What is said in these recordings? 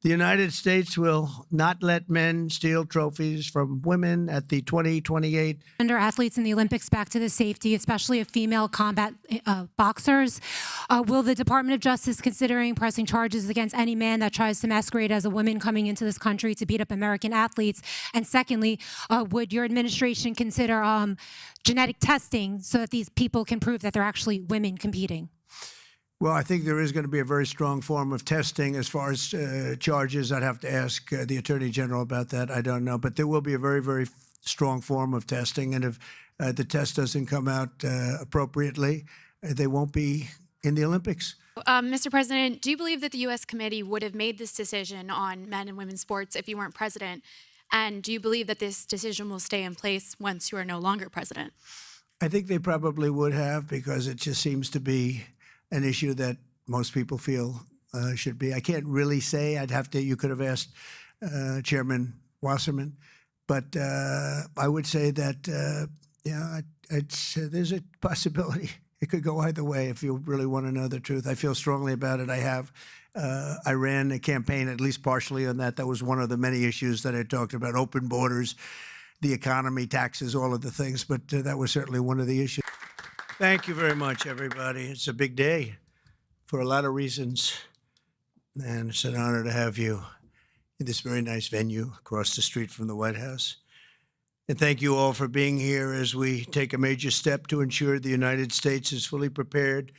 The United States will not let men steal trophies from women at the 2028 Gender athletes in the Olympics back to the safety, especially of female combat boxers. Will the Department of Justice considering pressing charges against any man that tries to masquerade as a woman coming into this country to beat up American athletes? And secondly, would your administration consider genetic testing so that these people can prove that they're actually women competing? Well, I think there is going to be a very strong form of testing. As far as charges, I'd have to ask the Attorney General about that. I don't know. But there will be a very, very strong form of testing. And if the test doesn't come out appropriately, they won't be in the Olympics. Mr. President, do you believe that the U.S. committee would have made this decision on men and women's sports if you weren't president? And do you believe that this decision will stay in place once you are no longer president? I think they probably would have, because it just seems to be an issue that most people feel should be. I can't really say. I'd have to. You could have asked Chairman Wasserman, but I would say that yeah, there's a possibility. It could go either way if you really want to know the truth. I feel strongly about it. I have. I ran a campaign, at least partially, on that. That was one of the many issues that I talked about: open borders, the economy, taxes, all of the things. But that was certainly one of the issues. Thank you very much, everybody. It's a big day for a lot of reasons, and it's an honor to have you in this very nice venue across the street from the White House. And thank you all for being here as we take a major step to ensure the United States is fully prepared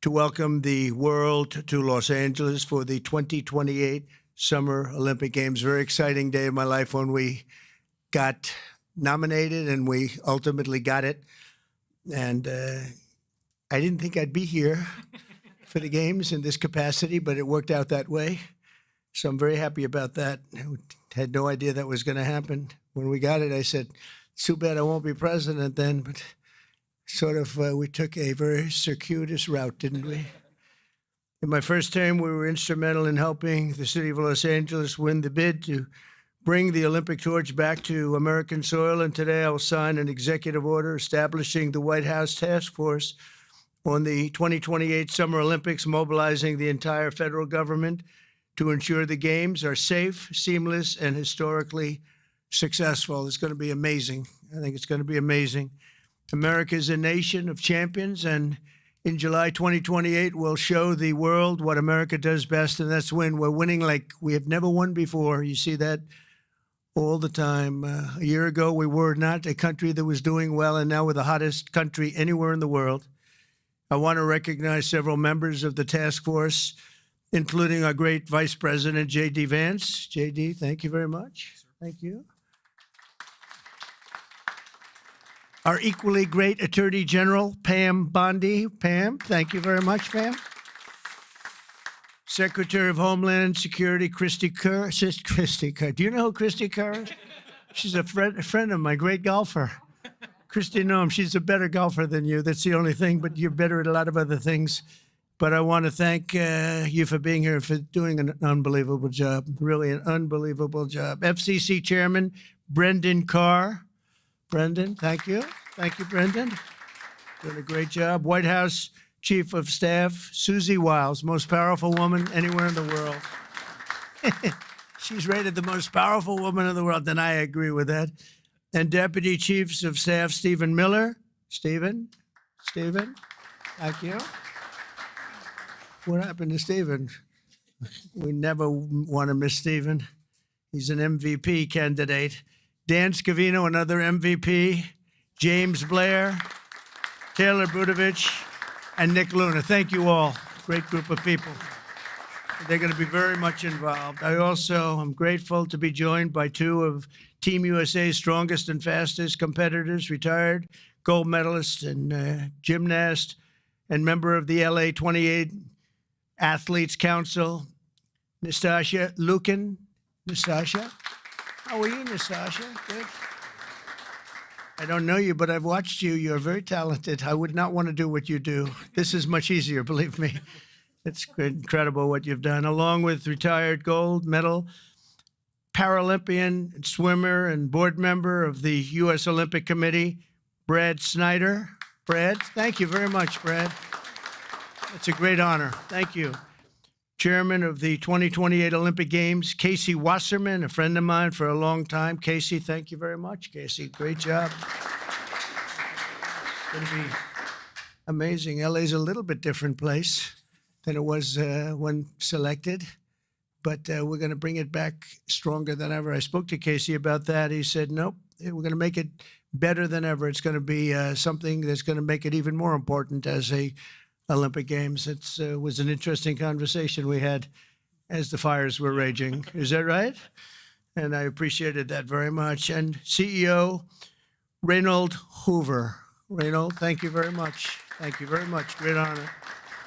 to welcome the world to Los Angeles for the 2028 Summer Olympic Games. Very exciting day in my life when we got nominated and we ultimately got it. And I didn't think I'd be here for the games in this capacity, but it worked out that way. So I'm very happy about that. I had no idea that was going to happen. When we got it, I said, it's too bad I won't be president then, but sort of we took a very circuitous route, didn't we? In my first term, we were instrumental in helping the city of Los Angeles win the bid to bring the Olympic torch back to American soil, and today I will sign an executive order establishing the White House Task Force on the 2028 Summer Olympics, mobilizing the entire federal government to ensure the Games are safe, seamless, and historically successful. It's going to be amazing. I think it's going to be amazing. America is a nation of champions, and in July 2028, we'll show the world what America does best, and that's win. We're winning like we have never won before. You see that all the time. A year ago, we were not a country that was doing well, and now we're the hottest country anywhere in the world. I want to recognize several members of the task force, including our great Vice President, J.D. Vance. J.D., thank you very much. Thank you. Our equally great Attorney General, Pam Bondi. Pam, thank you very much, Pam. Secretary of Homeland Security, Christy Kerr. Christy Kerr. Do you know who Christy Kerr is? She's a friend of my great golfer. Christy Noem, she's a better golfer than you. That's the only thing, but you're better at a lot of other things. But I want to thank you for being here, for doing an unbelievable job, really an unbelievable job. FCC Chairman Brendan Carr. Brendan, thank you. Thank you, Brendan. Doing a great job. White House Chief of Staff Susie Wiles, most powerful woman anywhere in the world. She's rated the most powerful woman in the world, and I agree with that. And Deputy Chiefs of Staff Stephen Miller. Stephen, thank you. What happened to Stephen? We never want to miss Stephen. He's an MVP candidate. Dan Scavino, another MVP. James Blair, Taylor Budovich, and Nick Luna. Thank you all. Great group of people. They're going to be very much involved. I also am grateful to be joined by two of Team USA's strongest and fastest competitors, retired gold medalist and gymnast, and member of the LA 28 Athletes Council, Nastasha Lukin. Nastasha, how are you, Nastasha? Good. I don't know you, but I've watched you. You're very talented. I would not want to do what you do. This is much easier, believe me. It's incredible what you've done, along with retired gold medal Paralympian, swimmer, and board member of the U.S. Olympic Committee, Brad Snyder. Brad, thank you very much, Brad. It's a great honor. Thank you. chairman of the 2028 Olympic Games, Casey Wasserman, a friend of mine for a long time. Casey, thank you very much. Casey, great job. It's going to be amazing. LA's a little bit different place than it was when selected, but we're going to bring it back stronger than ever. I spoke to Casey about that. He said, nope, we're going to make it better than ever. It's going to be something that's going to make it even more important as a Olympic Games. It was an interesting conversation we had as the fires were raging. Is that right? And I appreciated that very much. And CEO Reynold Hoover. Reynold, thank you very much. Thank you very much. Great honor.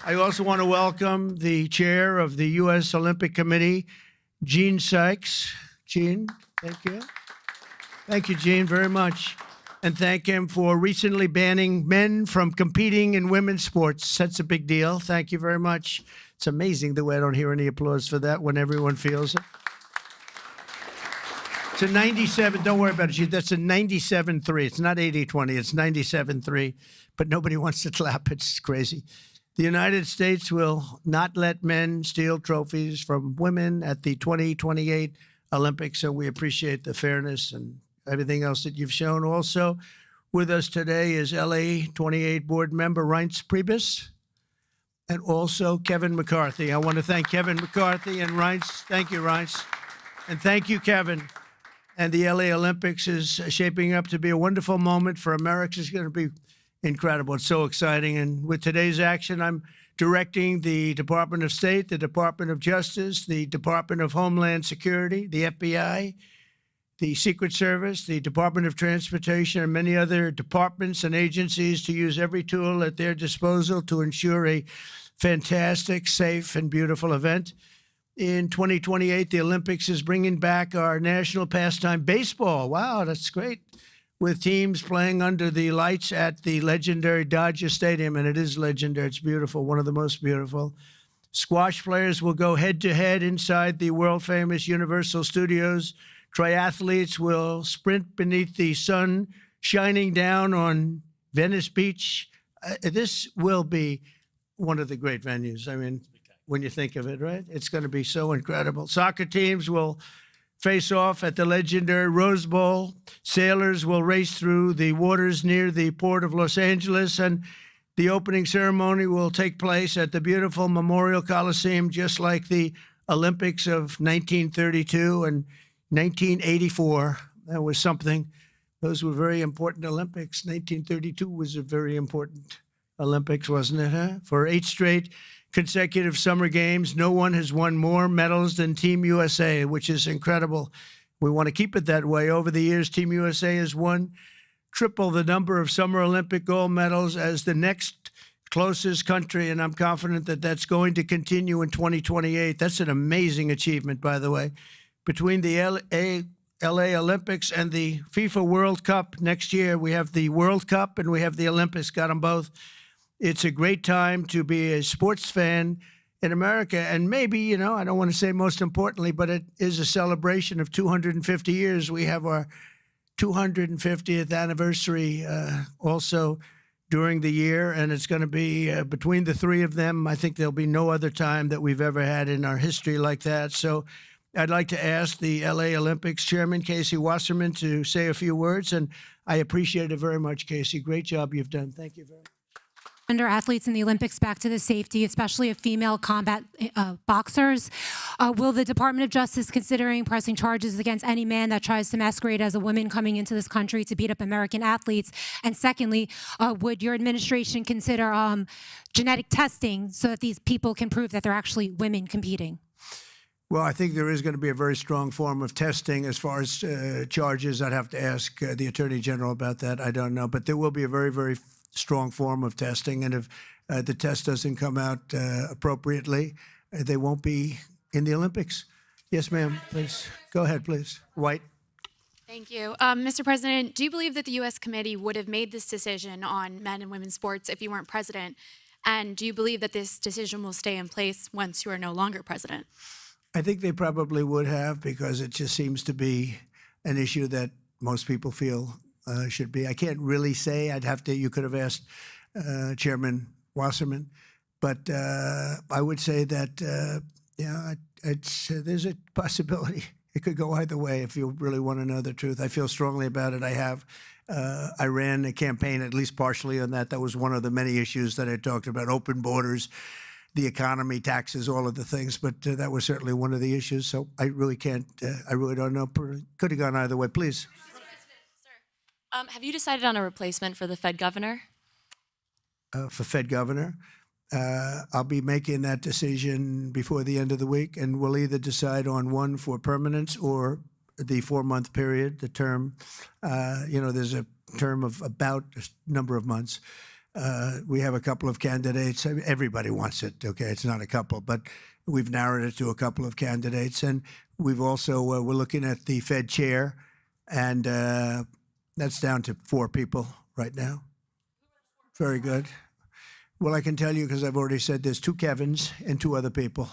I also want to welcome the chair of the U.S. Olympic Committee, Gene Sykes. Gene, thank you. Thank you, Gene, very much. And thank him for recently banning men from competing in women's sports. That's a big deal. Thank you very much. It's amazing the way I don't hear any applause for that when everyone feels it. It's a 97, don't worry about it. That's a 97-3. It's not 80-20, it's 97-3. But nobody wants to clap. It's crazy. The United States will not let men steal trophies from women at the 2028 Olympics, so we appreciate the fairness and everything else that you've shown. Also with us today is LA 28 board member Reince Priebus and also Kevin McCarthy. I want to thank Kevin McCarthy and Reince. Thank you, Reince. And thank you, Kevin. And the LA Olympics is shaping up to be a wonderful moment for America. It's going to be incredible. It's so exciting. And with today's action, I'm directing the Department of State, the Department of Justice, the Department of Homeland Security, the FBI, the Secret Service, the Department of Transportation, and many other departments and agencies to use every tool at their disposal to ensure a fantastic, safe, and beautiful event. In 2028, the Olympics is bringing back our national pastime, baseball. Wow, that's great. With teams playing under the lights at the legendary Dodger Stadium, and it is legendary. It's beautiful, one of the most beautiful. Squash players will go head-to-head inside the world-famous Universal Studios. Triathletes will sprint beneath the sun shining down on Venice Beach. This will be one of the great venues. I mean, when you think of it, right? It's going to be so incredible. Soccer teams will face off at the legendary Rose Bowl. Sailors will race through the waters near the port of Los Angeles, and the opening ceremony will take place at the beautiful Memorial Coliseum, just like the Olympics of 1932 and 1984. That was something. Those were very important Olympics. 1932 was a very important Olympics, wasn't it, huh? For 8 straight consecutive summer games, no one has won more medals than Team USA, which is incredible. We want to keep it that way. Over the years, Team USA has won triple the number of Summer Olympic gold medals as the next closest country, and I'm confident that that's going to continue in 2028. That's an amazing achievement, by the way. Between the LA Olympics and the FIFA World Cup next year, we have the World Cup and we have the Olympics, got them both. It's a great time to be a sports fan in America. And maybe, you know, I don't want to say most importantly, but it is a celebration of 250 years. We have our 250th anniversary also during the year. And it's going to be between the three of them. I think there'll be no other time that we've ever had in our history like that. So I'd like to ask the LA Olympics chairman, Casey Wasserman, to say a few words. And I appreciate it very much, Casey. Great job you've done. Thank you very much. Gender athletes in the Olympics back to the safety, especially of female combat boxers. Will the Department of Justice considering pressing charges against any man that tries to masquerade as a woman coming into this country to beat up American athletes? And secondly, would your administration consider genetic testing so that these people can prove that they're actually women competing? Well, I think there is going to be a very strong form of testing as far as charges. I'd have to ask the Attorney General about that. I don't know. But there will be a very, very strong form of testing. And if the test doesn't come out appropriately, they won't be in the Olympics. Yes, ma'am, please. Go ahead, please. White. Thank you. Mr. President, do you believe that the U.S. committee would have made this decision on men and women's sports if you weren't president? And do you believe that this decision will stay in place once you are no longer president? I think they probably would have, because it just seems to be an issue that most people feel should be. I can't really say. I'd have to. You could have asked Chairman Wasserman, but I would say that Yeah, there's a possibility. It could go either way if you really want to know the truth. I feel strongly about it. I have. I ran a campaign, at least partially on that. That was one of the many issues that I talked about: open borders, the economy, taxes, all of the things. But that was certainly one of the issues. So I really can't. I really don't know. Could have gone either way. Please. Mr. President, sir, have you decided on a replacement for the Fed governor? For Fed governor. I'll be making that decision before the end of the week, and we'll either decide on one for permanence or the 4-month period, the term. There's a term of about a number of months. We have a couple of candidates. Everybody wants it, okay? It's not a couple, but we've narrowed it to a couple of candidates. And we've also, we're looking at the Fed chair, and that's down to 4 people right now. Very good. Well, I can tell you, because I've already said there's 2 Kevins and 2 other people.